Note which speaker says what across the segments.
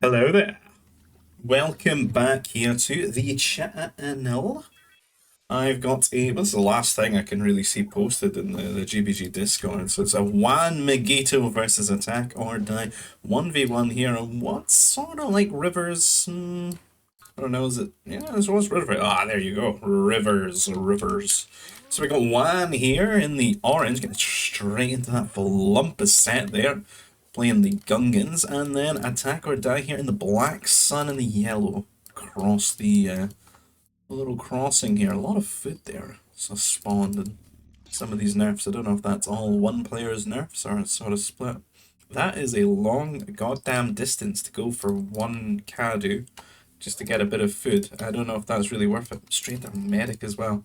Speaker 1: Hello there. Welcome back here to the channel. I've got this is the last thing I can really see posted in the GBG Discord. So it's a Juanmiguito versus Attack or Die 1v1 here. What's sort of like Rivers? I don't know, is it? Yeah, this was Rivers. Ah, there you go. Rivers. So we got Juan here in the orange, getting straight into that Olympus set there, playing the Gungans, and then Attack or Die here in the black sun and the yellow across the little crossing here. A lot of food there. So spawned and some of these nerfs. I don't know if that's all one player's nerfs or it's sort of split. That is a long goddamn distance to go for one Kadu just to get a bit of food. I don't know if that's really worth it. Straight to medic as well.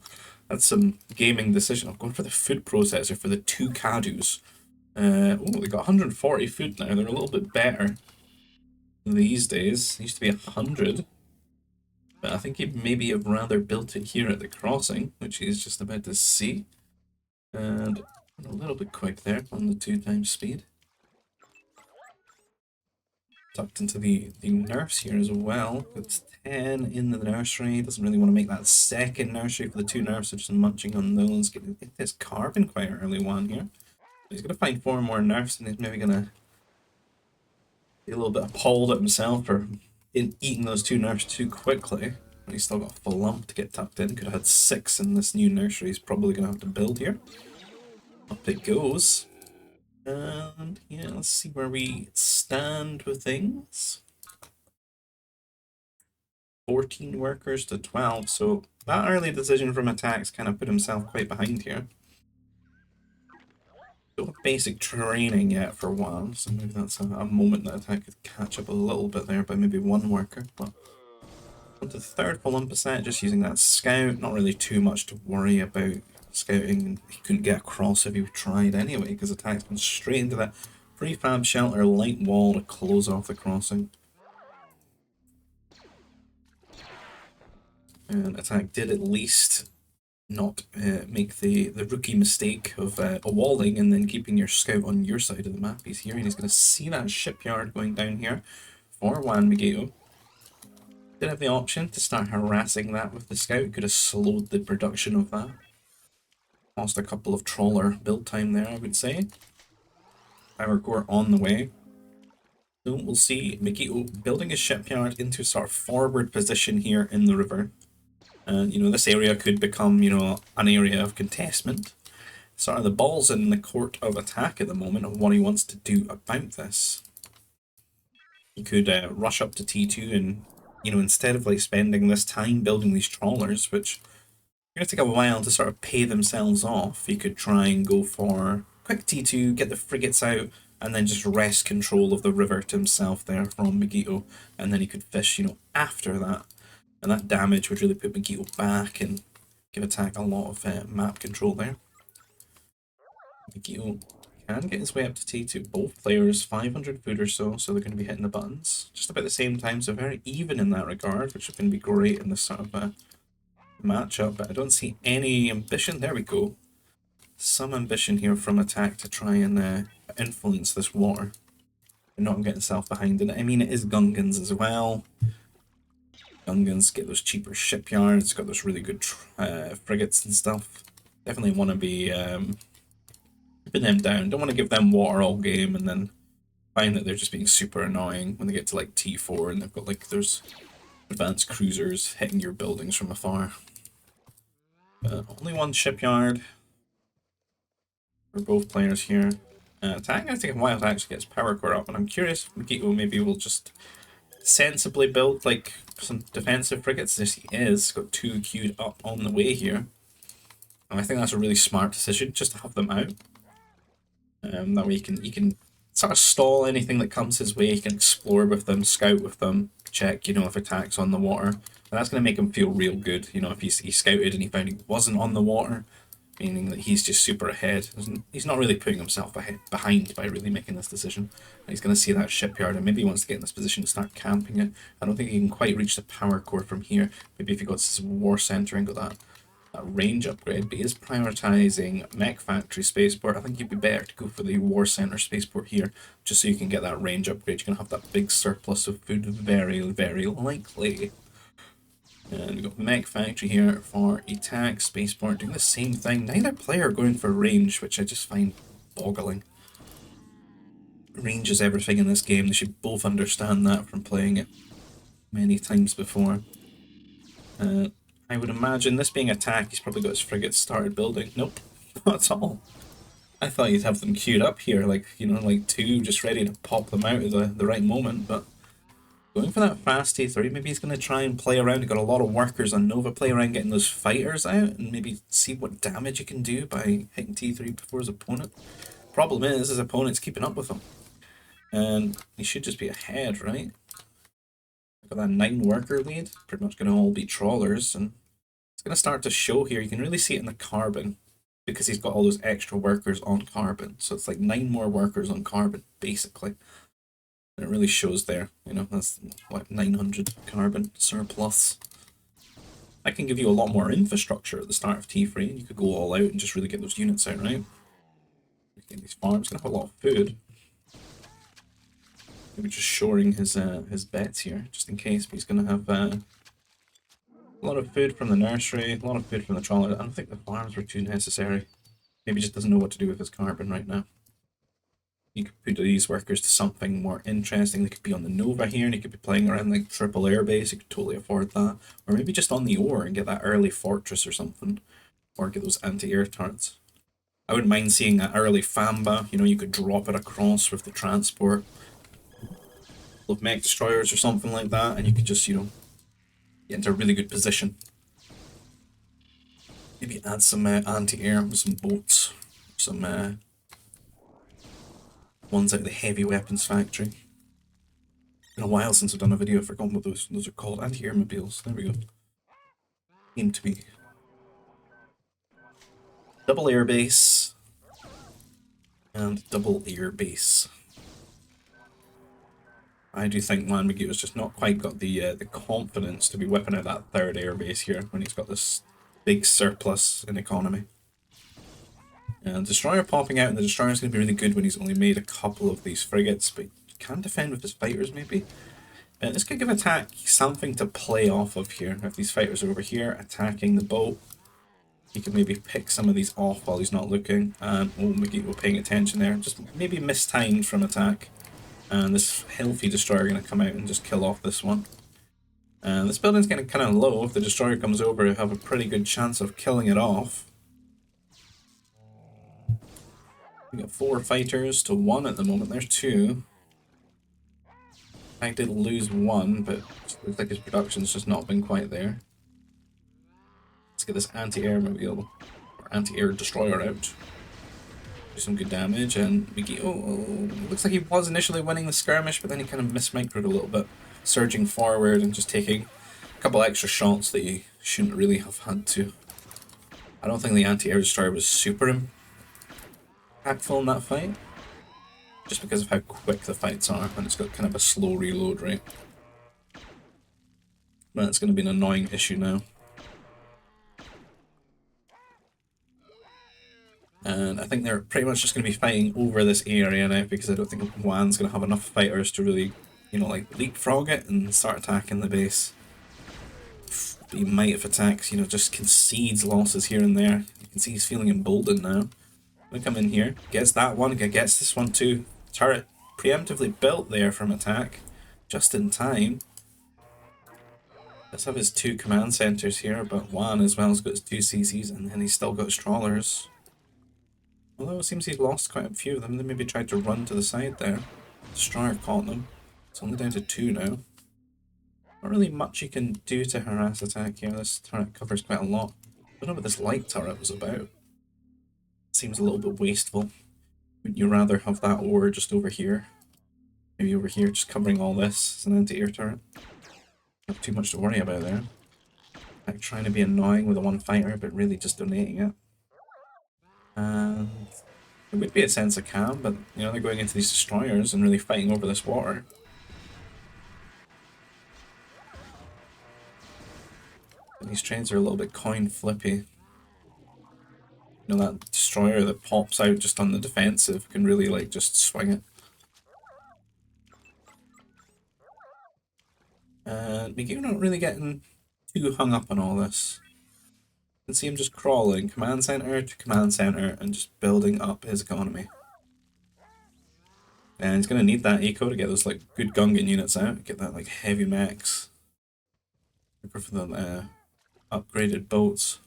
Speaker 1: That's some gaming decision. I'm going for the food processor for the two Kadus. Oh, they got 140 food now. They're a little bit better these days. It used to be 100. But I think he'd maybe have rather built it here at the crossing, which he's just about to see. And a little bit quick there on the 2x speed. Tucked into the nurse here as well. It's 10 in the nursery. Doesn't really want to make that second nursery for the two nurses, so just munching on those. Get this carbon quite early one here. He's going to find 4 more nerfs, and he's maybe going to be a little bit appalled at himself for eating those 2 nerfs too quickly. And he's still got a full lump to get tucked in. Could have had 6 in this new nursery. He's probably going to have to build here. Up it goes. And yeah, let's see where we stand with things. 14 workers to 12, so that early decision from Attacks kind of put himself quite behind here. Don't have basic training yet for one, so maybe that's a moment that Attack could catch up a little bit there by maybe 1 worker. But on to the third Olympus set, just using that scout, not really too much to worry about. Scouting, he couldn't get across if he tried anyway, because Attack's gone straight into that prefab shelter light wall to close off the crossing. And Attack did at least not make the rookie mistake of walling and then keeping your scout on your side of the map. He's here and he's going to see that shipyard going down here for Juanmiguito. Did have the option to start harassing that with the scout, could have slowed the production of that. Lost a couple of trawler build time there, I would say. Power core on the way. So we'll see Miguito building his shipyard into sort of forward position here in the river. And, this area could become, an area of contestment. Sort of the ball's in the court of Attack at the moment of what he wants to do about this. He could rush up to T2 and, instead of spending this time building these trawlers, which going to take a while to sort of pay themselves off, he could try and go for quick T2, get the frigates out, and then just wrest control of the river to himself there from Miguito, and then he could fish, after that. And that damage would really put Miguito back and give Attack a lot of map control there. Miguito can get his way up to T2. Both players 500 food or so, so they're going to be hitting the buttons. Just about the same time, so very even in that regard, which is going to be great in this sort of matchup, but I don't see any ambition. There we go. Some ambition here from Attack to try and influence this war and not get itself behind in it. I mean, it is Gungans as well. Gungans get those cheaper shipyards, got those really good frigates and stuff. Definitely want to be keeping them down. Don't want to give them water all game and then find that they're just being super annoying when they get to T4 and they've got those advanced cruisers hitting your buildings from afar. Only 1 shipyard for both players here. Attack, I think Wild actually gets power core up, and I'm curious if Miguito maybe will just sensibly build some defensive frigates. Yes, he is. Got 2 queued up on the way here. And I think that's a really smart decision, just to have them out. That way he can sort of stall anything that comes his way. He can explore with them, scout with them, check, if Attack's on the water. And that's going to make him feel real good, if he scouted and he found he wasn't on the water, meaning that he's just super ahead. He's not really putting himself behind by really making this decision. And he's going to see that shipyard and maybe he wants to get in this position to start camping it. I don't think he can quite reach the power core from here. Maybe if he got his war center and got that that range upgrade, but he is prioritizing Mech Factory Spaceport. I think you'd be better to go for the War Center Spaceport here, just so you can get that range upgrade. You're going to have that big surplus of food very, very likely. And we've got Mech Factory here for attack, Spaceport doing the same thing. Neither player going for range, which I just find boggling. Range is everything in this game. They should both understand that from playing it many times before. I would imagine this being attack, he's probably got his frigates started building. Nope, not at all. I thought you'd have them queued up here, like, you know, like two, just ready to pop them out at the right moment, but going for that fast T3, maybe he's going to try and play around. He's got a lot of workers on Nova, play around getting those fighters out, and maybe see what damage he can do by hitting T3 before his opponent. Problem is, his opponent's keeping up with him. And he should just be ahead, right? Got that 9 worker lead, pretty much going to all be trawlers, and it's going to start to show here. You can really see it in the carbon, because he's got all those extra workers on carbon. So it's like 9 more workers on carbon, basically. And it really shows there, you know, that's what, 900 carbon surplus. That can give you a lot more infrastructure at the start of T3, and you could go all out and just really get those units out, right? Get these farms, going to have a lot of food. Maybe just shoring his bets here, just in case, but he's going to have a lot of food from the nursery, a lot of food from the trawler. I don't think the farms were too necessary. Maybe he just doesn't know what to do with his carbon right now. You could put these workers to something more interesting. They could be on the Nova here, and you could be playing around like triple air base. You could totally afford that. Or maybe just on the ore and get that early fortress or something. Or get those anti-air turrets. I wouldn't mind seeing that early Famba. You know, you could drop it across with the transport. Of mech destroyers or something like that, and you could just, you know, get into a really good position. Maybe add some anti-air with some boats, some ones out of the heavy weapons factory. Been a while since I've done a video. I've forgotten what those are called. Anti-air mobiles. There we go. Aim to be double air base and double air base. I do think Juanmiguito's just not quite got the confidence to be whipping out that third airbase here when he's got this big surplus in economy. And Destroyer popping out, and the Destroyer's going to be really good when he's only made a couple of these frigates, but he can defend with his fighters maybe. And this could give attack something to play off of here. If these fighters are over here attacking the boat, he can maybe pick some of these off while he's not looking. And oh, Juanmiguito paying attention there, just maybe mistimed from attack. And this healthy destroyer going to come out and just kill off this one. And this building's getting kind of low. If the destroyer comes over, you have a pretty good chance of killing it off. We got 4 fighters to 1 at the moment. There's 2. I did lose 1, but it looks like his production's just not been quite there. Let's get this anti-air mobile, or anti-air destroyer out. Do some good damage, and Juanmiguito looks like he was initially winning the skirmish, but then he kind of mismicroed a little bit, surging forward and just taking a couple extra shots that you shouldn't really have had to. I don't think the anti-air destroyer was super impactful in that fight, just because of how quick the fights are, and it's got kind of a slow reload rate. But it's going to be an annoying issue now. And I think they're pretty much just going to be fighting over this area now, because I don't think Juan's going to have enough fighters to really, you know, like leapfrog it and start attacking the base. But he might, if attacks, you know, just concedes losses here and there. You can see he's feeling emboldened now. We come in here, gets that one, gets this one too. Turret preemptively built there from attack, just in time. Let's have his 2 command centers here, but Juan as well has got his 2 CCs, and then he's still got his trawlers. Although it seems he's lost quite a few of them. They maybe tried to run to the side there. Destroyer caught them. It's only down to 2 now. Not really much you can do to harass attack here. This turret covers quite a lot. I don't know what this light turret was about. It seems a little bit wasteful. Would you rather have that ore just over here? Maybe over here, just covering all this as an anti-air turret. Not too much to worry about there. Like trying to be annoying with a 1 fighter, but really just donating it. And it would be a sense of calm, but you know, they're going into these destroyers and really fighting over this water. And these trains are a little bit coin flippy. You know, that destroyer that pops out just on the defensive can really, like, just swing it. Miguel not really getting too hung up on all this. You can see him just crawling command center to command center and just building up his economy. And he's gonna need that eco to get those like good Gungan units out, get that like heavy mechs. Go for the upgraded boats.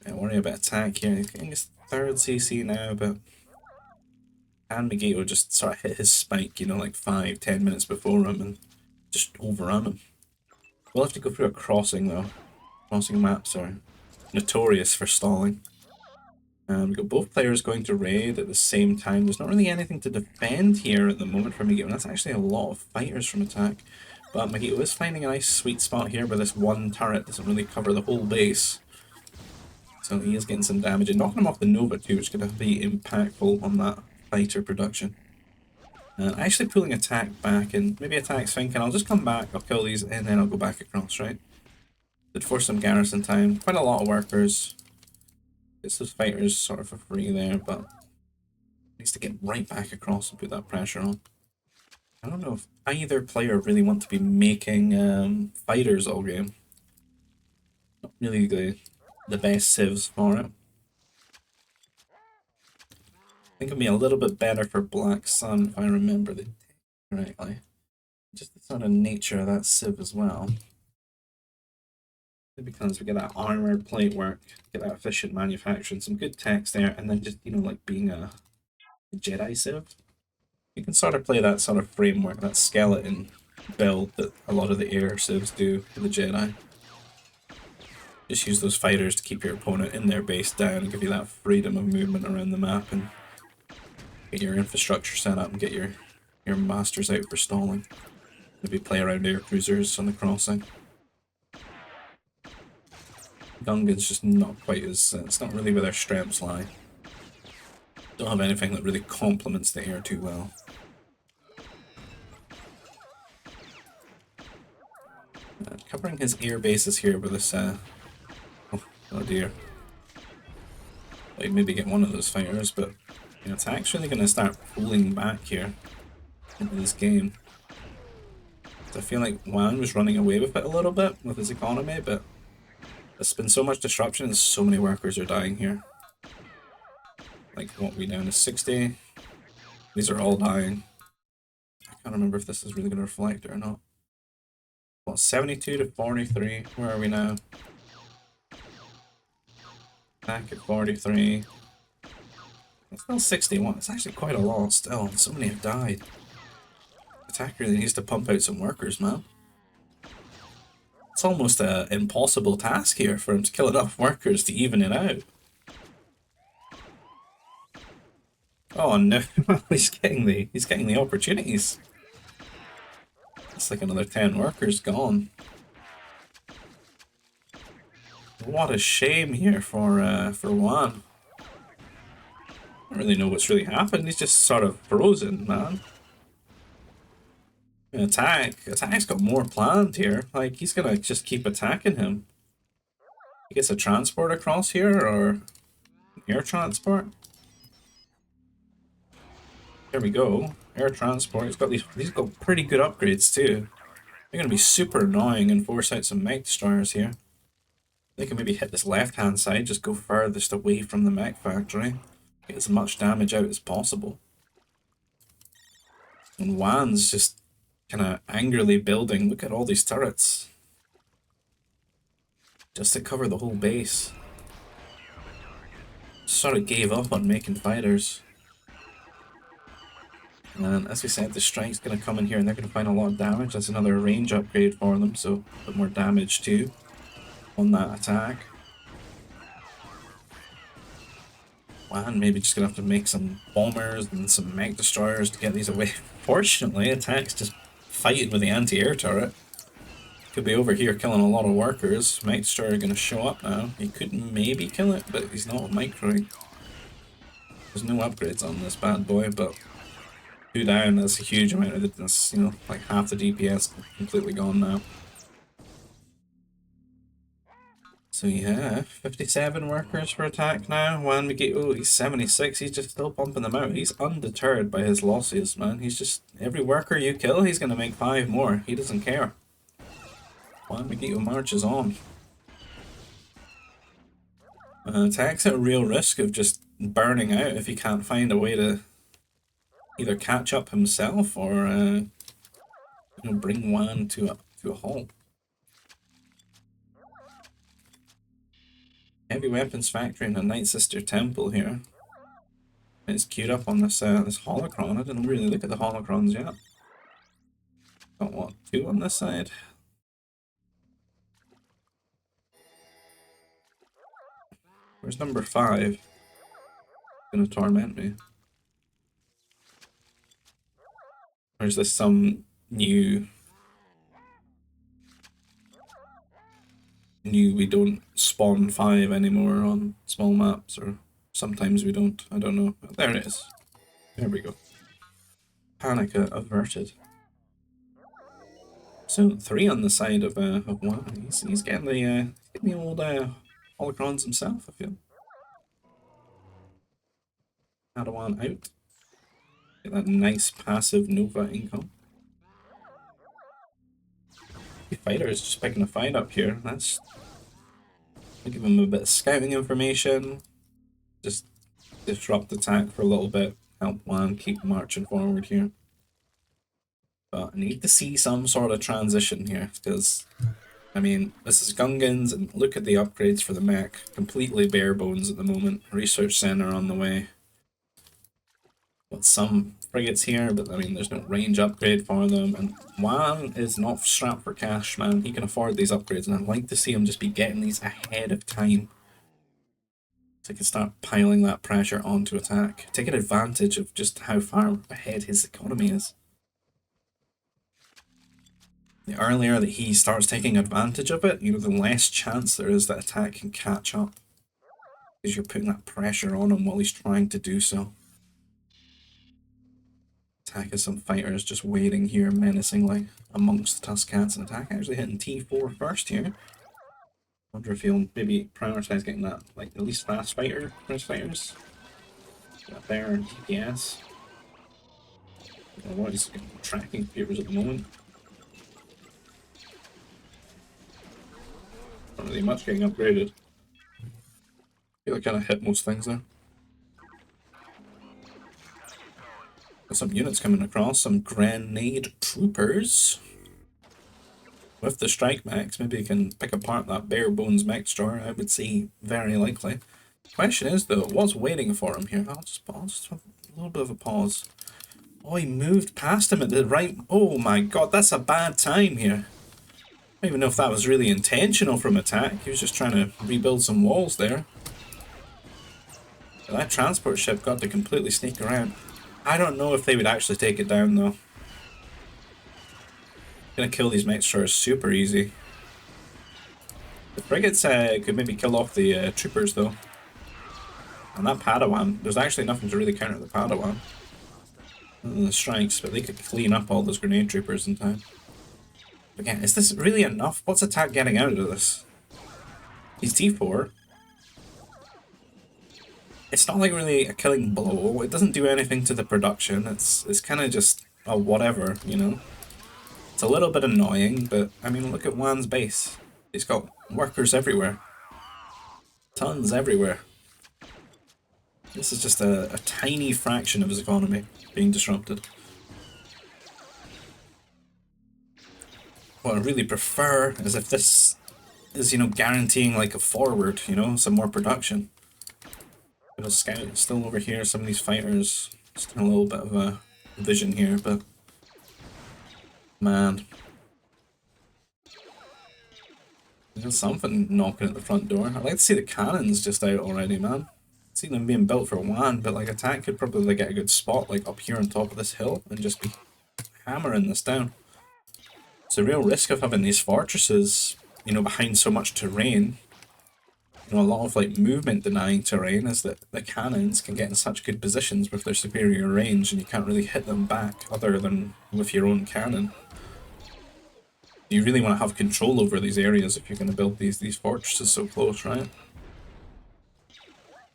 Speaker 1: Don't worry about attack here. He's getting his 3rd CC now, but Juanmiguito just sort of hit his spike, you know, like 5-10 minutes before him and just overrun him. We'll have to go through a crossing though. Crossing maps are notorious for stalling. We've got both players going to raid at the same time. There's not really anything to defend here at the moment for Miguel. That's actually a lot of fighters from attack. But Miguel is finding a nice sweet spot here where this one turret doesn't really cover the whole base. So he is getting some damage and knocking him off the Nova too, which is going to be impactful on that fighter production. Actually pulling attack back, and maybe attack's thinking, I'll just come back, I'll kill these, and then I'll go back across, right? Did force some garrison time. Quite a lot of workers. Gets those fighters sort of for free there, but needs to get right back across and put that pressure on. I don't know if either player really want to be making fighters all game. Not really the best civs for it. I think it'd be a little bit better for Black Sun if I remember the correctly. Just the sort of nature of that civ as well. Because we get that armor plate work, get that efficient manufacturing, some good techs there, and then just, you know, like being a Jedi civ. You can sort of play that sort of framework, that skeleton build that a lot of the air civs do for the Jedi. Just use those fighters to keep your opponent in their base down and give you that freedom of movement around the map and get your infrastructure set up and get your masters out for stalling. Maybe play around air cruisers on the crossing. Gungan's just not quite as, it's not really where their strengths lie. Don't have anything that really complements the air too well. Covering his air bases here with this, oh dear. Like maybe get one of those fighters, but you know, it's actually going to start pulling back here into this game. I feel like Juan was running away with it a little bit with his economy, but there's been so much disruption and so many workers are dying here. Like, what, we down to 60? These are all dying. I can't remember if this is really going to reflect or not. What, 72 to 43? Where are we now? Back at 43. It's still 61. It's actually quite a lot still. So many have died. Attack really needs to pump out some workers, man. It's almost an impossible task here for him to kill enough workers to even it out. Oh no, he's getting the opportunities. It's like another 10 workers gone. What a shame here for Juan. I don't really know what's really happened. He's just sort of frozen, man. Attack's got more planned here. Like, he's gonna just keep attacking him. He gets a transport across here, or an air transport. There we go. Air transport. He's got pretty good upgrades too. They're gonna be super annoying and force out some mech destroyers here. They can maybe hit this left-hand side, just go furthest away from the mech factory. Get as much damage out as possible. And Juan's just kind of angrily building. Look at all these turrets. Just to cover the whole base. Sort of gave up on making fighters. And as we said, the strike's going to come in here and they're going to find a lot of damage. That's another range upgrade for them, so a bit more damage too on that attack. Juan maybe just going to have to make some bombers and some mech destroyers to get these away. Fortunately, attack's just fighting with the anti-air turret. Could be over here killing a lot of workers. Mech destroyer going to show up now. He could maybe kill it, but he's not microing. There's no upgrades on this bad boy, but 2 down, that's a huge amount of that's, you know, like half the DPS completely gone now. So yeah, 57 workers for attack now. Juanmiguito, he's 76, he's just still pumping them out. He's undeterred by his losses, man. He's just, every worker you kill, he's gonna make 5 more. He doesn't care. Juanmiguito marches on. Attack's at a real risk of just burning out if he can't find a way to either catch up himself or you know, bring Juan to a halt. Heavy weapons factory and a Night Sister temple here. It's queued up on this this holocron. I didn't really look at the holocrons yet. Got what, 2 on this side? Where's number 5? Gonna torment me. Or is this some new we don't spawn 5 anymore on small maps, or sometimes we don't, I don't know. There it is. There we go. Panic averted. So 3 on the side of one. He's getting the old holocrons himself, I feel. Padawan out. Get that nice passive Nova income. The fighter is just picking a fight up here. That's, I'll give him a bit of scouting information. Just disrupt the attack for a little bit. Help Juan keep marching forward here. But I need to see some sort of transition here, because, I mean, this is Gungans, and look at the upgrades for the mech. Completely bare bones at the moment. Research center on the way. Got some frigates here, but I mean, there's no range upgrade for them. And Juan is not strapped for cash, man. He can afford these upgrades, and I'd like to see him just be getting these ahead of time, so he can start piling that pressure onto attack. Taking advantage of just how far ahead his economy is. The earlier that he starts taking advantage of it, you know, the less chance there is that attack can catch up, because you're putting that pressure on him while he's trying to do so. Attack is some fighters just waiting here menacingly amongst the Tuscans, and attack actually hitting T4 first here. Wonder if he'll maybe prioritize getting that, like, at least fast fighters. Got there and TPS. I don't know what he's getting tracking favors at the moment. Not really much getting upgraded. I feel like I kind of hit most things there. Got some units coming across, some grenade troopers. With the strike mechs, maybe you can pick apart that bare bones mech store. I would say very likely. Question is though, what's waiting for him here? I'll just have a little bit of a pause. Oh, he moved past him at the right. Oh my god, that's a bad time here. I don't even know if that was really intentional from attack. He was just trying to rebuild some walls there. But that transport ship got to completely sneak around. I don't know if they would actually take it down though. Gonna kill these mech stores super easy. The frigates could maybe kill off the troopers though. And that Padawan, there's actually nothing to really counter the Padawan. The strikes, but they could clean up all those grenade troopers in time. Again, is this really enough? What's attack getting out of this? He's T4. It's not like really a killing blow. It doesn't do anything to the production. It's kind of just a whatever, you know? It's a little bit annoying, but I mean, look at Juan's base. He's got workers everywhere. Tons everywhere. This is just a tiny fraction of his economy being disrupted. What I really prefer is if this is, you know, guaranteeing like a forward, you know, some more production. Got a scout still over here, some of these fighters. Still a little bit of a vision here, but man. There's something knocking at the front door. I'd like to see the cannons just out already, man. I've seen them being built for Juan, but like attack could probably get a good spot like up here on top of this hill and just be hammering this down. It's a real risk of having these fortresses, you know, behind so much terrain. You know, a lot of like movement denying terrain is that the cannons can get in such good positions with their superior range and you can't really hit them back other than with your own cannon. You really want to have control over these areas if you're going to build these fortresses so close, right?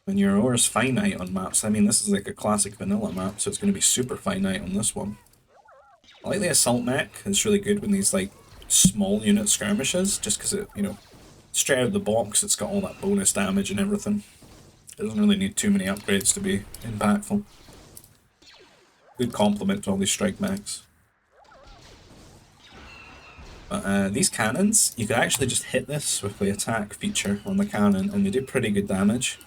Speaker 1: And your ore is finite on maps. I mean, this is like a classic vanilla map, so it's going to be super finite on this one. I like the assault mech. It's really good when these like small unit skirmishes, just because it, you know, straight out of the box, it's got all that bonus damage and everything. It doesn't really need too many upgrades to be impactful. Good complement to all these strike mechs. But these cannons, you could actually just hit this with the attack feature on the cannon, and they do pretty good damage.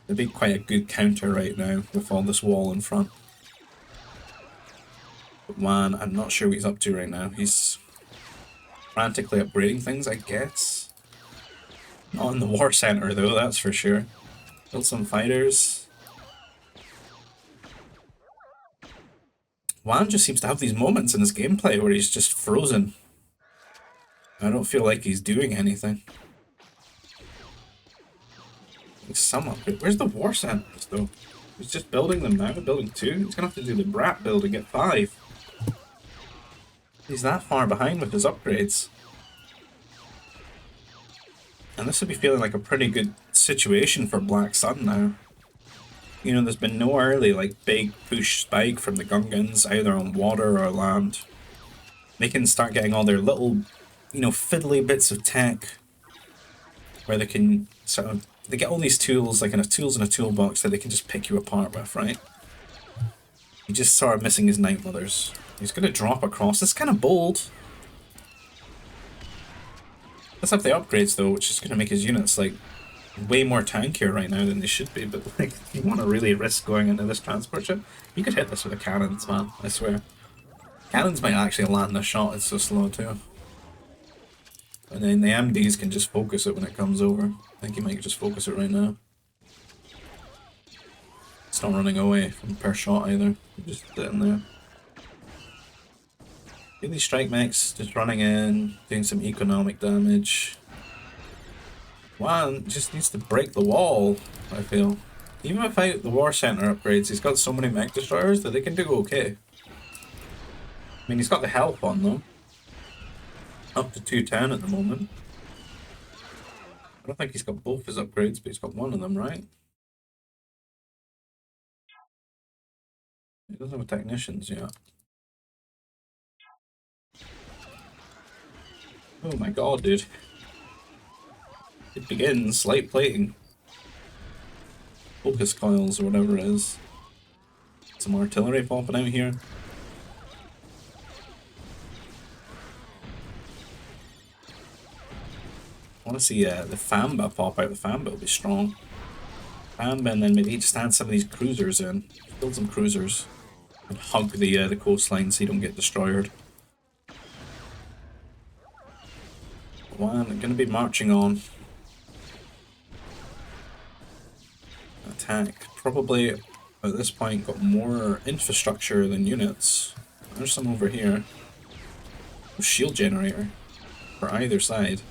Speaker 1: They'd be quite a good counter right now with all this wall in front. But man, I'm not sure what he's up to right now. He's frantically upgrading things, I guess. Not in the war center though, that's for sure. Build some fighters. Juan just seems to have these moments in his gameplay where he's just frozen. I don't feel like he's doing anything. Some upgrade. Where's the war centers though? He's just building them now, building 2. He's gonna have to do the brat build to get 5. He's that far behind with his upgrades. And this would be feeling like a pretty good situation for Black Sun now. You know, there's been no early, like, big push spike from the Gungans, either on water or land. They can start getting all their little, you know, fiddly bits of tech where they can sort of, they get all these tools, like tools in a toolbox that they can just pick you apart with, right? He just sort of missing his Night Mothers. He's going to drop across. It's kind of bold. Let's have the upgrades though, which is going to make his units, like, way more tankier right now than they should be, but like, if you want to really risk going into this transport ship, you could hit this with the cannons, man, I swear. Cannons might actually land a shot, it's so slow too. And then the MDs can just focus it when it comes over. I think he might just focus it right now. It's not running away from per shot either, just sitting there. These strike mechs just running in, doing some economic damage. Juan just needs to break the wall, I feel. Even without the war center upgrades, he's got so many mech destroyers that they can do okay. I mean, he's got the health on them. Up to 210 at the moment. I don't think he's got both his upgrades, but he's got one of them, right? He doesn't have technicians yet. Oh my god, dude. It begins, light plating. Focus coils or whatever it is. Some artillery popping out here. I want to see the Famba pop out. The Famba will be strong. Famba, and then maybe just add some of these cruisers in. Build some cruisers. And hug the coastline so you don't get destroyed. One, I'm going to be marching on. Attack. Probably, at this point, got more infrastructure than units. There's some over here. Shield generator. For either side.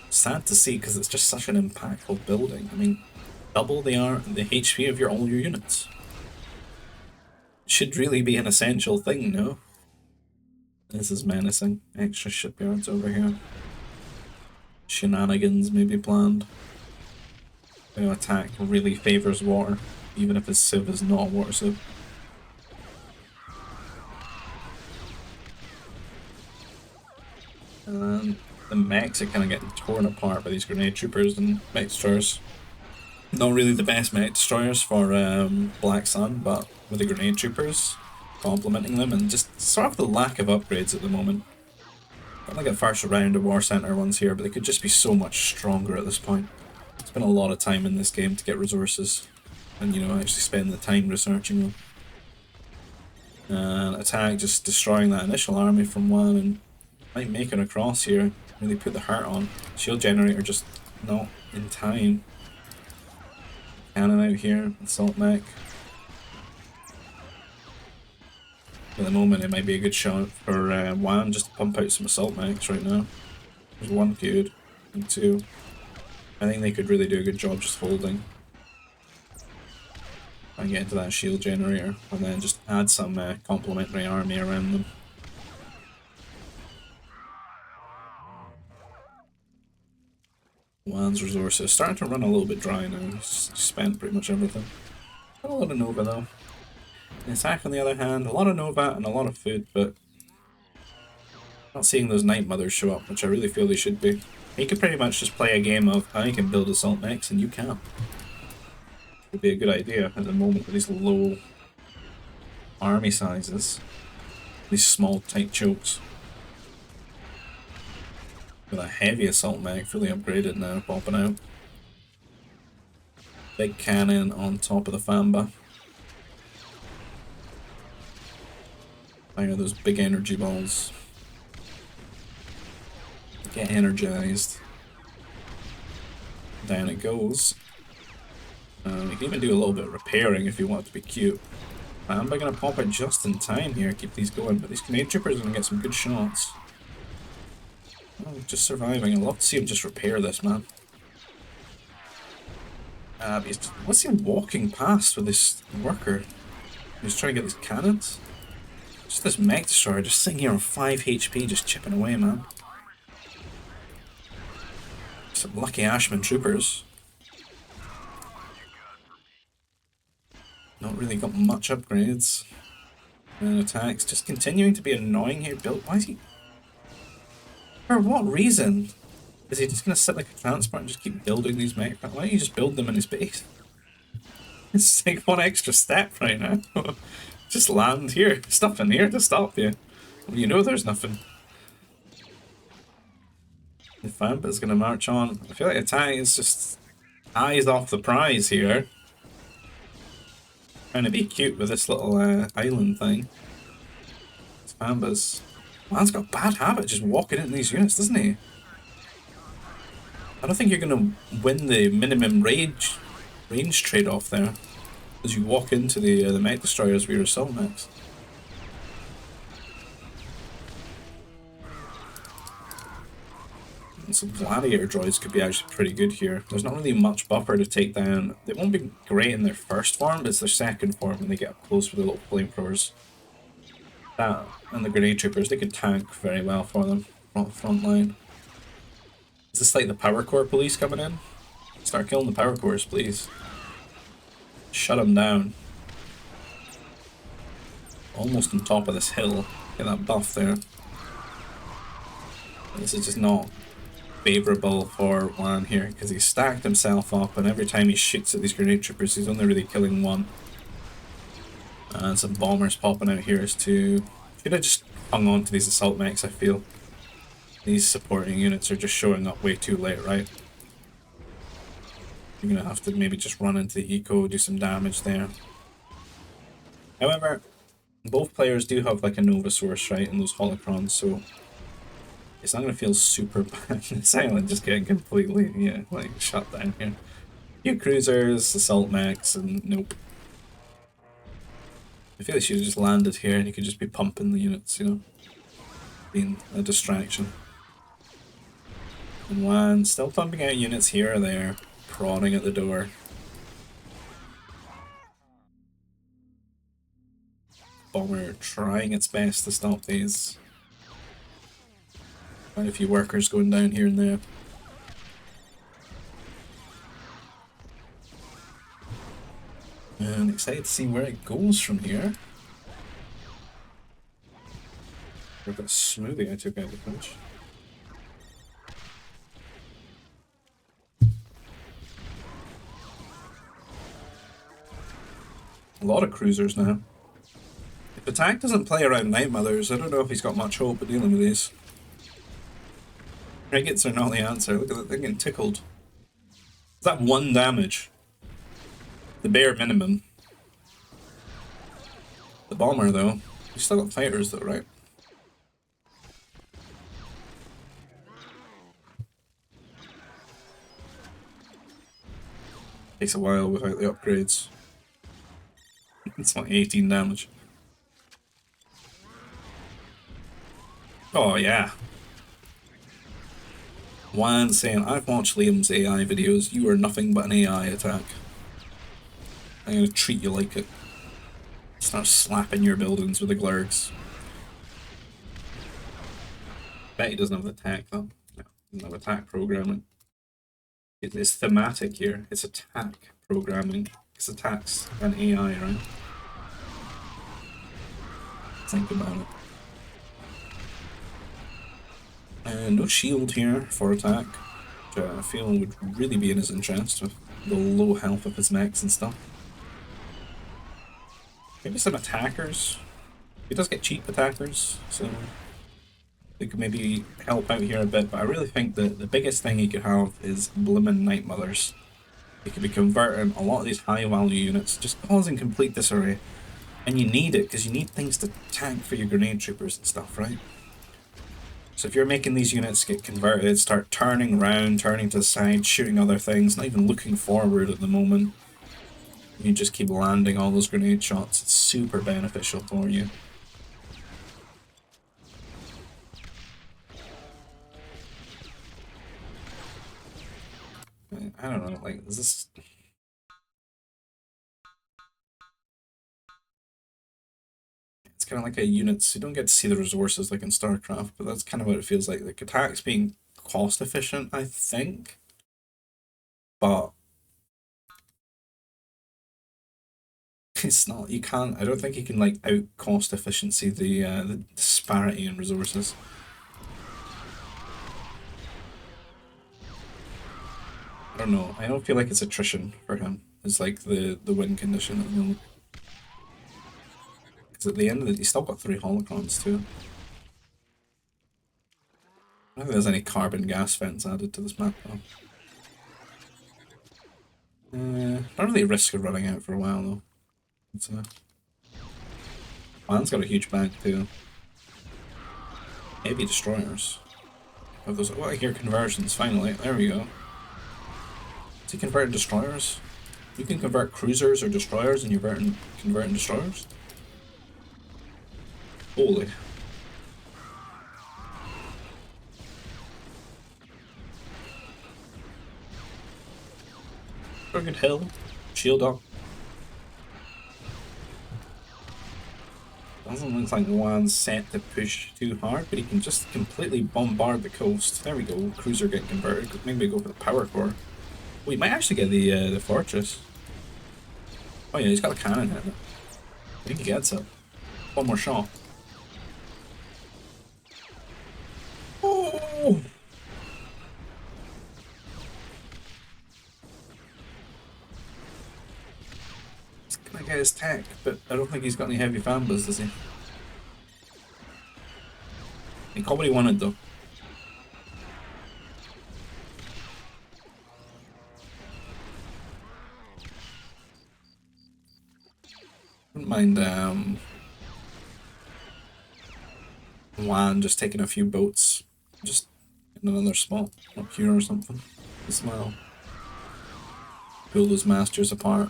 Speaker 1: Sad to see, because it's just such an impactful building. I mean, double the HP of all your units. Should really be an essential thing, no? This is menacing. Extra shipyards over here. Shenanigans may be planned. The attack really favours water, even if his civ is not a water civ. And the mechs are kind of getting torn apart by these grenade troopers and mech destroyers. Not really the best mech destroyers for Black Sun, but with the grenade troopers complementing them, and just sort of the lack of upgrades at the moment. Got like a first round of War Center ones here, but they could just be so much stronger at this point. It's been a lot of time in this game to get resources, and you know, actually spend the time researching them. And attack just destroying that initial army from one, and might make it across here. Really put the heart on. Shield generator just not in time. Cannon out here, assault mech. At the moment, it might be a good shot for Juan just to pump out some assault mechs right now. There's one good, and two. I think they could really do a good job just holding. And get into that shield generator, and then just add some complementary army around them. Juan's resources starting to run a little bit dry now. He's spent pretty much everything. Got a lot of Nova though. Attack on the other hand, a lot of Nova and a lot of food, but not seeing those Night Mothers show up, which I really feel they should be. He could pretty much just play a game of I can build assault mechs and you can't. Would be a good idea at the moment with these low army sizes. These small tight chokes. With a heavy assault mech, fully upgraded now, popping out. Big cannon on top of the Famba. Fire those big energy balls. Get energized. Down it goes. You can even do a little bit of repairing if you want it to be cute. I'm gonna pop it just in time here, keep these going, but these grenade troopers are gonna get some good shots. Oh, just surviving. I'd love to see him just repair this, man. What's he walking past with this worker? He's trying to get these cannons? Just this mech destroyer just sitting here on 5 HP, just chipping away, man. Some lucky Ashman troopers. Not really got much upgrades. And attacks just continuing to be annoying here. Why is he... For what reason? Is he just going to sit like a transport and just keep building these mech? Why don't you just build them in his base? It's like one extra step right now. Just land here. There's nothing here to stop you. Well, you know there's nothing. The Fampa's going to march on. I feel like attack is just eyes off the prize here. Trying to be cute with this little island thing. Fampa's... Man's got a bad habit just walking into these units, doesn't he? I don't think you're going to win the minimum range trade-off there. As you walk into the mech destroyers with your assault mechs. And some gladiator droids could be actually pretty good here. There's not really much buffer to take down. They won't be great in their first form, but it's their second form when they get up close with the little flamethrowers. That and the grenade troopers, they could tank very well for them front line. Is this like the power core police coming in? Start killing the power cores, please. Shut them down. Almost on top of this hill. Get that buff there. This is just not favourable for Juan here, because he's stacked himself up, and every time he shoots at these grenade troopers, he's only really killing one. And some bombers popping out here is too... Should have just hung on to these assault mechs, I feel. These supporting units are just showing up way too late, right? You're gonna have to maybe just run into the eco, do some damage there. However, both players do have like a Nova source, right, and those holocrons, so it's not gonna feel super bad. This island just getting completely, yeah, like shut down here. Few cruisers, assault mechs, and nope. I feel like she should have just landed here and you could just be pumping the units, you know, being a distraction. And Juan still pumping out units here or there, prodding at the door. Bomber trying its best to stop these. Quite a few workers going down here and there. And excited to see where it goes from here. We've got a smoothie I took out of the punch. A lot of cruisers now. If attack doesn't play around Night Mothers, I don't know if he's got much hope of dealing with these. Frigates are not the answer. Look at that thing getting tickled. Is that 1 damage? The bare minimum. The bomber, though. You still got fighters, though, right? Takes a while without the upgrades. It's like 18 damage. Oh, yeah. Juan saying, I've watched Liam's AI videos. You are nothing but an AI attack. I'm gonna treat you like it. Start slapping your buildings with the glurgs. Bet he doesn't have the tech, though. No, doesn't have attack programming. It's thematic here. It's attack programming. It's attacks and AI, right? Think about it. And no shield here for attack, which I feel would really be in his interest with the low health of his mechs and stuff. Maybe some attackers. He does get cheap attackers, so they could maybe help out here a bit, but I really think that the biggest thing he could have is Blimmin' Night Mothers. He could be converting a lot of these high value units, just causing complete disarray. And you need it, because you need things to tank for your grenade troopers and stuff, right? So if you're making these units get converted, start turning around, turning to the side, shooting other things, not even looking forward at the moment, you just keep landing all those grenade shots, it's super beneficial for you. I don't know, like, is this... It's kind of like a units, you don't get to see the resources like in StarCraft, but that's kind of what it feels like. Like, attack's being cost efficient, I think, but it's not, you can't, I don't think you can, like, out cost efficiency the disparity in resources. I don't know. I don't feel like it's attrition for him. It's like the win condition at the moment. Because at the end of it, he's still got 3 holocrons too. I don't think there's any carbon gas vents added to this map though. Not really risk of running out for a while though. It's Man's got a huge bank too. Maybe destroyers. Oh, those, oh, I hear conversions finally. There we go. Is he converting destroyers? You can convert cruisers or destroyers and you're converting destroyers? Holy. Crooked Hill. Shield up. Doesn't look like Juan's set to push too hard, but he can just completely bombard the coast. There we go. Cruiser getting converted. Maybe go for the power core. We might actually get the fortress. Oh yeah, he's got a cannon in it. I think he gets it. One more shot. Oh! He's gonna get his tech, but I don't think he's got any heavy fambas, does he? He got what he wanted though. Wouldn't mind Juan just taking a few boats, just in another spot up here or something. Smile. Pull those masters apart.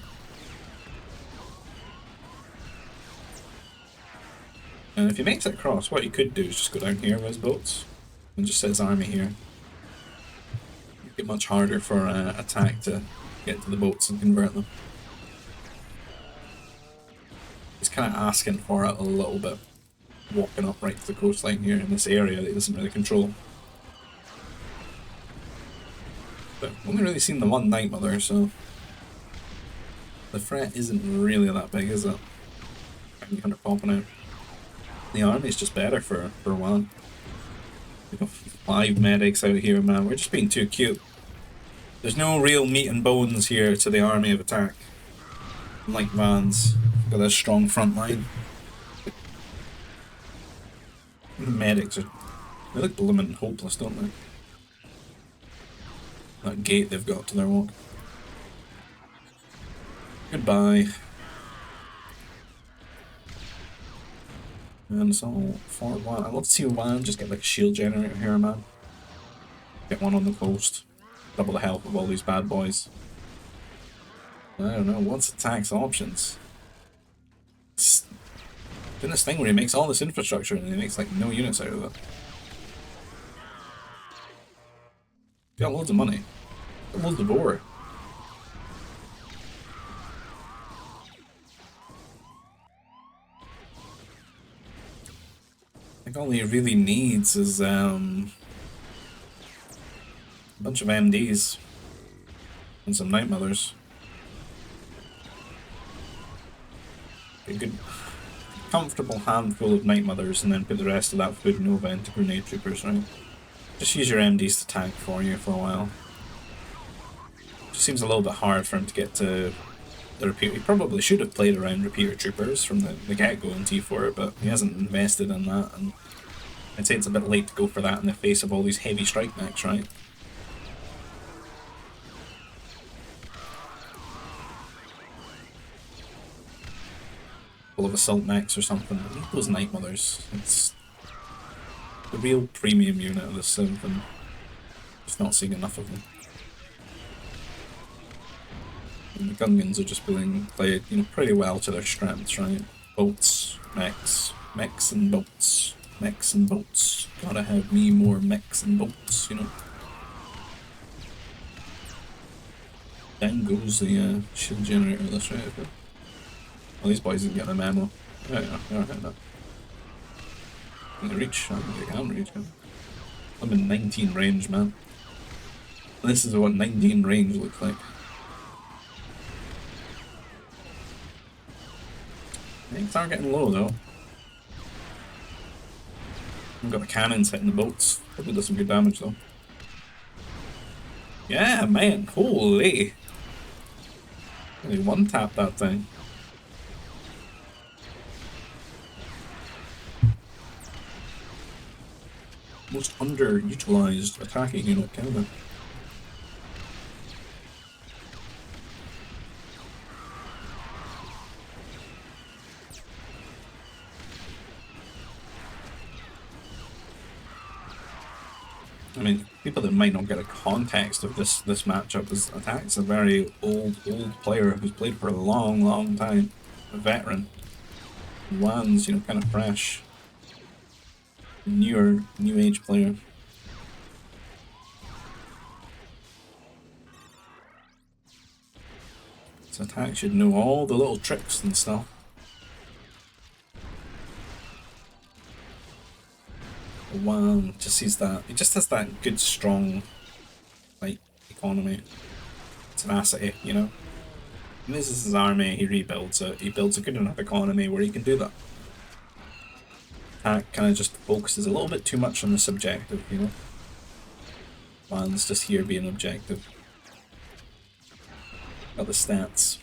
Speaker 1: And if he makes it across, what he could do is just go down here with his boats and just set his army here. Make it much harder for attack to get to the boats and convert them. He's kind of asking for it a little bit, walking up right to the coastline here in this area that he doesn't really control. But I've only really seen the one Night Mother, so the threat isn't really that big, is it? 100 popping out. The army's just better for one. We got 5 medics out here, man. We're just being too cute. There's no real meat and bones here to the army of attack. Unlike Van's, got a strong front line. Medics are, they look blooming hopeless, don't they? That gate they've got to their walk. Goodbye. And so, for Juan, I'd love to see Juan just get like a shield generator here, man. Get one on the coast. Double the health of all these bad boys. I don't know, what's attacks options? It's doing this thing where he makes all this infrastructure and he makes like no units out of it. He's got loads of money. Got loads of ore. I think all he really needs is a bunch of MDs. and some Night Mothers. A good, comfortable handful of Night Mothers, and then put the rest of that food Nova into Grenade Troopers, right? Just use your MDs to tank for you for a while. Just seems a little bit hard for him to get to the repeater. He probably should have played around Repeater Troopers from the get-go in T4, but he hasn't invested in that, and I'd say it's a bit late to go for that in the face of all these heavy strike mechs, right? Full of assault mechs or something. I need those Night Mothers. It's the real premium unit of the Civ, and just not seeing enough of them. And the Gungans are just being played, you know, pretty well to their strengths, right? Boats, mechs, mechs and boats, mechs and boats. Gotta have me more mechs and boats, you know. Then goes the shield generator. That's right. Okay. Well, these boys didn't get the memo. Yeah, alright, no. Can they reach? I think they can reach him. I'm in 19 range, man. This is what 19 range looks like. Things are getting low though. We've got the cannons hitting the boats. Probably does some good damage though. Yeah, man, holy! Really one-tap that thing. Most underutilized attacking unit, Canada. I mean, people that might not get a context of this matchup is Attack's a very old player who's played for a long time, a veteran. Juan's, you know, kind of fresh, new age player. So Attack should know all the little tricks and stuff. Juan just sees that, he just has that good strong, like, economy, tenacity, you know? And this is his army, he rebuilds it, he builds a good enough economy where he can do that. Attack kind of just focuses a little bit too much on the subjective, you know? Juan's just here being objective. Got the stats.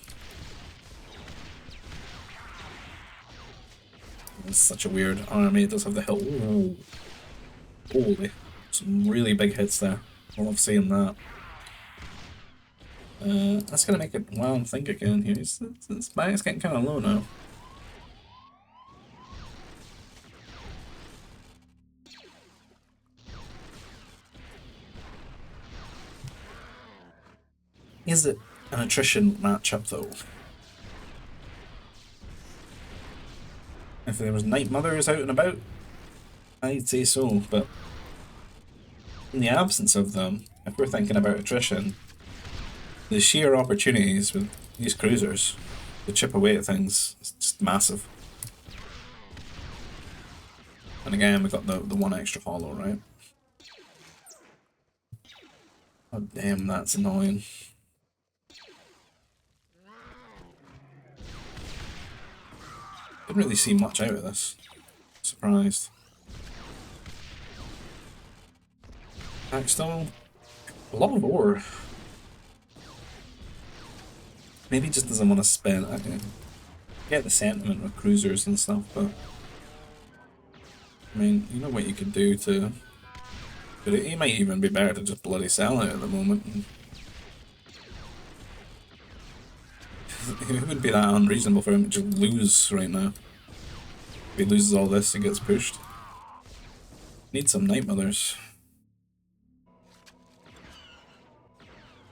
Speaker 1: It's such a weird army, it does have the hill. Ooh. Holy, some really big hits there. I love seeing that. That's gonna make it Juan think again here. His bag's getting kind of low now. Is it an attrition matchup though? If there was Night Mothers out and about, I'd say so, but in the absence of them, if we're thinking about attrition, the sheer opportunities with these cruisers to chip away at things is just massive. And again, we got the one extra hollow, right? Oh damn, that's annoying. Didn't really see much out of this. Surprised. Still a lot of ore. Maybe he just doesn't want to spend. I can get the sentiment with cruisers and stuff, but I mean, you know what you could do to. But it might even be better to just bloody sell it at the moment. It wouldn't be that unreasonable for him to just lose right now. If he loses all this, he gets pushed. Need some Night Mothers.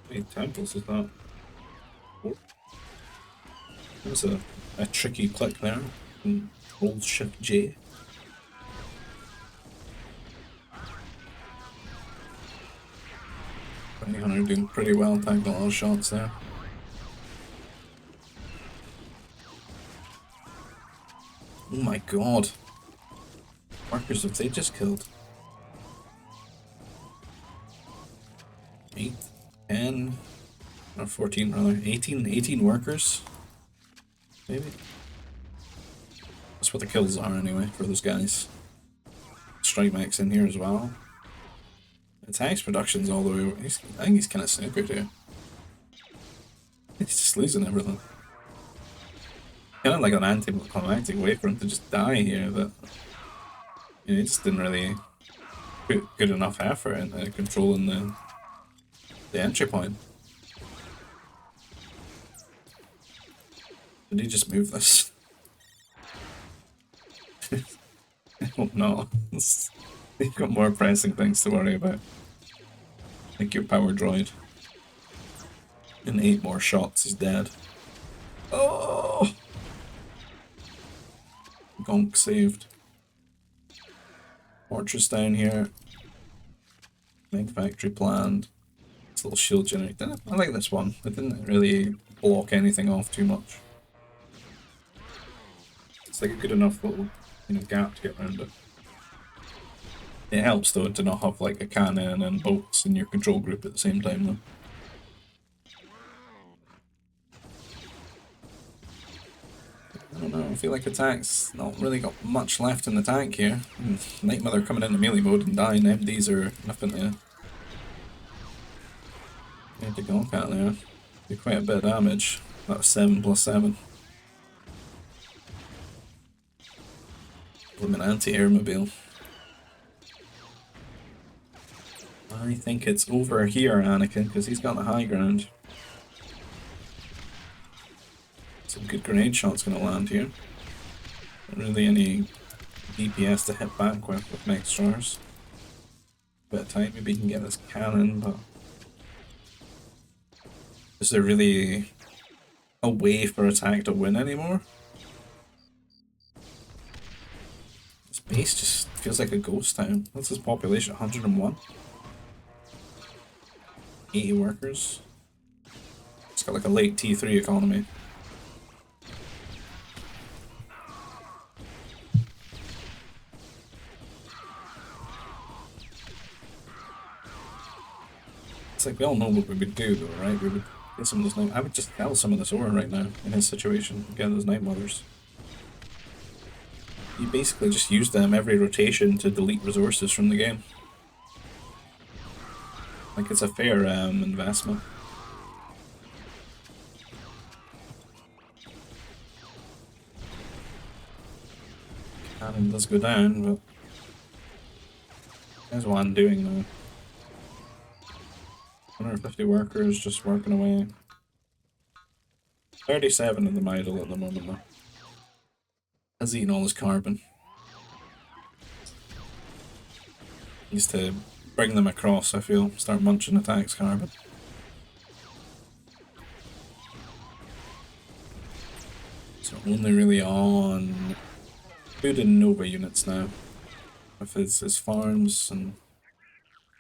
Speaker 1: How many temples is that? Four. That was a tricky click there. Hold Shift J. Hunter doing pretty well, taking a lot of shots there. Oh my god. Markers have they just killed? 8, 10. or 14 rather, 18 workers, maybe? That's what the kills are anyway, for those guys. Strike Max in here as well. Attacks production's all the way over. I think he's kind of snookered here. He's just losing everything. Kind of like an anticlimactic way for him to just die here, but you know, he just didn't really put good enough effort into controlling the entry point. Did he just move this? I hope not. You've got more pressing things to worry about. Like your power droid. In 8 more shots, he's dead. Oh! Gonk saved. Fortress down here. Big factory planned. This little shield generator. I like this one. It didn't really block anything off too much. It's like a good enough little, you know, gap to get around it. It helps though to not have like a cannon and bolts in your control group at the same time though. I don't know, I feel like attack's not really got much left in the tank here. Night Mother coming into melee mode and dying, MDs are nothing to gonk at there. Do quite a bit of damage. That was 7 plus 7. An anti-airmobile. I think it's over here, Anakin, because he's got the high ground. Some good grenade shots gonna land here. Not really any DPS to hit back with next stars. Bit of time, maybe he can get this cannon, but is there really a way for attack to win anymore? This base just feels like a ghost town. What's his population? 101? 80 workers. It's got like a late T3 economy. It's like we all know what we would do though, right? We would get some of those I would just sell some of this ore right now in his situation, get those Night Mothers. You basically just use them every rotation to delete resources from the game. Like it's a fair investment. Cannon does go down, but there's one doing though. 150 workers just working away. 37 of them idle at the moment though. Has eaten all his carbon. Needs to bring them across, I feel. Start munching attacks carbon. So only really on food and Nova units now. With his farms and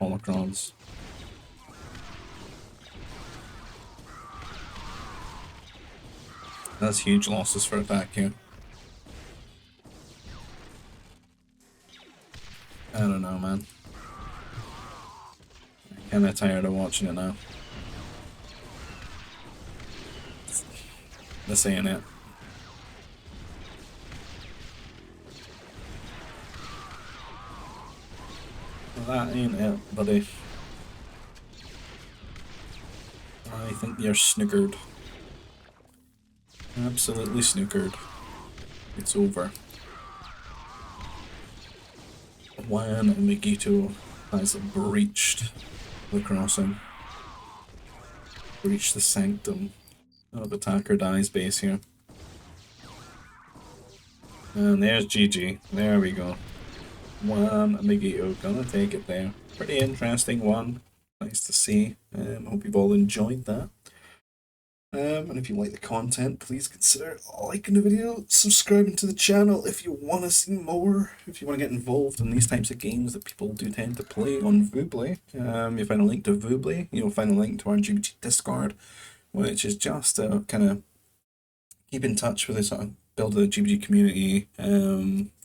Speaker 1: holocrons. That's huge losses for attack here. I don't know, man. I'm kinda tired of watching it now. This ain't it. Well, that ain't it, buddy. I think you're snookered. Absolutely snookered. It's over. Juanmiguito has breached the crossing. Breached the sanctum of Attacker Die's base here. And there's GG. There we go. Juanmiguito gonna take it there. Pretty interesting one. Nice to see. Hope you've all enjoyed that. And if you like the content, please consider liking the video, subscribing to the channel if you want to see more, if you want to get involved in these types of games that people do tend to play on Vuble. You'll find a link to Vuble, you'll find a link to our GBG Discord, which is just to kind of keep in touch with this, build a GBG community,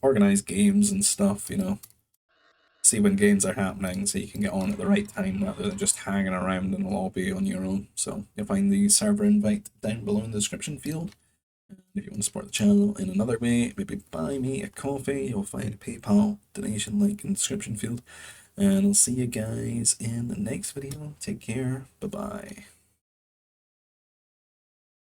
Speaker 1: organize games and stuff, you know. see when games are happening so you can get on at the right time rather than just hanging around in the lobby on your own. So you'll find the server invite down below in the description field. And if you want to support the channel in another way, maybe buy me a coffee, you'll find a PayPal donation link in the description field. And I'll see you guys in the next video. Take care. Bye-bye.